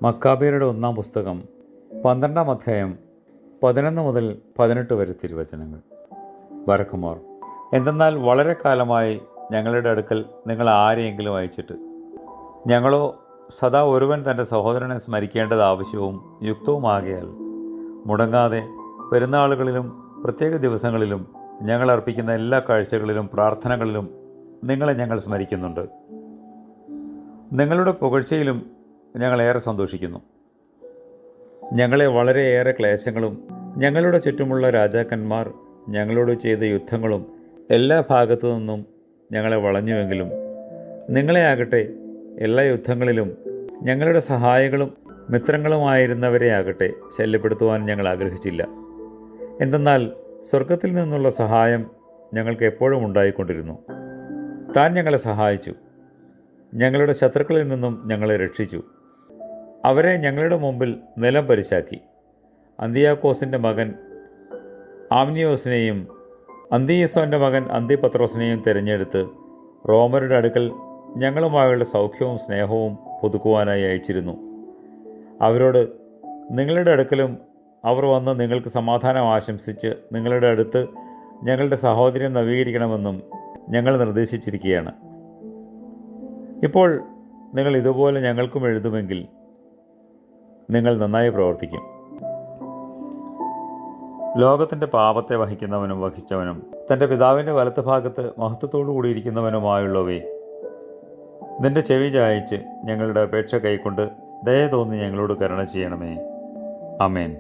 മക്കാബിയരുടെ ഒന്നാം പുസ്തകം 12-ാം അധ്യായം 11 മുതൽ 18 വരെ തിരുവചനങ്ങൾ. ബറക്കുമോർ. എന്തെന്നാൽ വളരെ കാലമായി ഞങ്ങളുടെ അടുക്കൽ നിങ്ങൾ ആരെയെങ്കിലും അയച്ചിട്ട്, ഞങ്ങളോ സദാ ഒരുവൻ തൻ്റെ സഹോദരനെ സ്മരിക്കേണ്ടത് ആവശ്യവും യുക്തവുമാകയാൽ മുടങ്ങാതെ പെരുന്നാളുകളിലും പ്രത്യേക ദിവസങ്ങളിലും ഞങ്ങൾ അർപ്പിക്കുന്ന എല്ലാ കാഴ്ചകളിലും പ്രാർത്ഥനകളിലും നിങ്ങളെ ഞങ്ങൾ സ്മരിക്കുന്നുണ്ട്. നിങ്ങളുടെ പുകഴ്ചയിലും ഞങ്ങളേറെ സന്തോഷിക്കുന്നു. ഞങ്ങളെ വളരെയേറെ ക്ലേശങ്ങളും ഞങ്ങളുടെ ചുറ്റുമുള്ള രാജാക്കന്മാർ ഞങ്ങളോട് ചെയ്ത യുദ്ധങ്ങളും എല്ലാ ഭാഗത്തു നിന്നും ഞങ്ങളെ വളഞ്ഞുവെങ്കിലും നിങ്ങളെ ആകട്ടെ എല്ലാ യുദ്ധങ്ങളിലും ഞങ്ങളുടെ സഹായികളും മിത്രങ്ങളുമായിരുന്നവരെ ആകട്ടെ ശല്യപ്പെടുത്തുവാൻ ഞങ്ങൾ ആഗ്രഹിച്ചില്ല. എന്തെന്നാൽ സ്വർഗത്തിൽ നിന്നുള്ള സഹായം ഞങ്ങൾക്ക് എപ്പോഴും ഉണ്ടായിക്കൊണ്ടിരുന്നു. താൻ ഞങ്ങളെ സഹായിച്ചു, ഞങ്ങളുടെ ശത്രുക്കളിൽ നിന്നും ഞങ്ങളെ രക്ഷിച്ചു. അവരെ ഞങ്ങളുടെ മുമ്പിൽ നിലം പരിശാക്കി. അന്തിയാക്കോസിൻ്റെ മകൻ ആംനിയോസിനെയും അന്തിയസോൻ്റെ മകൻ അന്തിപത്രോസിനെയും തിരഞ്ഞെടുത്ത് റോമരുടെ അടുക്കൽ ഞങ്ങളുമായുള്ള സൗഖ്യവും സ്നേഹവും പുതുക്കുവാനായി അയച്ചിരുന്നു. അവരോട്, നിങ്ങളുടെ അടുക്കലും അവർ വന്ന് നിങ്ങൾക്ക് സമാധാനം ആശംസിച്ച് നിങ്ങളുടെ അടുത്ത് ഞങ്ങളുടെ സഹോദര്യം നവീകരിക്കണമെന്നും ഞങ്ങൾ നിർദ്ദേശിച്ചിരിക്കുകയാണ്. ഇപ്പോൾ നിങ്ങൾ ഇതുപോലെ ഞങ്ങൾക്കും എഴുതുമെങ്കിൽ നിങ്ങൾ നന്നായി പ്രവർത്തിക്കും. ലോകത്തിൻ്റെ പാപത്തെ വഹിക്കുന്നവനും വഹിച്ചവനും തൻ്റെ പിതാവിൻ്റെ വലത്ത് ഭാഗത്ത് മഹത്വത്തോടു കൂടിയിരിക്കുന്നവനുമായുള്ളവേ, നിന്റെ ചെവി ചായച്ച് ഞങ്ങളുടെ അപേക്ഷ കൈക്കൊണ്ട് ദയ തോന്നി ഞങ്ങളോട് കരുണ ചെയ്യണമേ. ആമേൻ.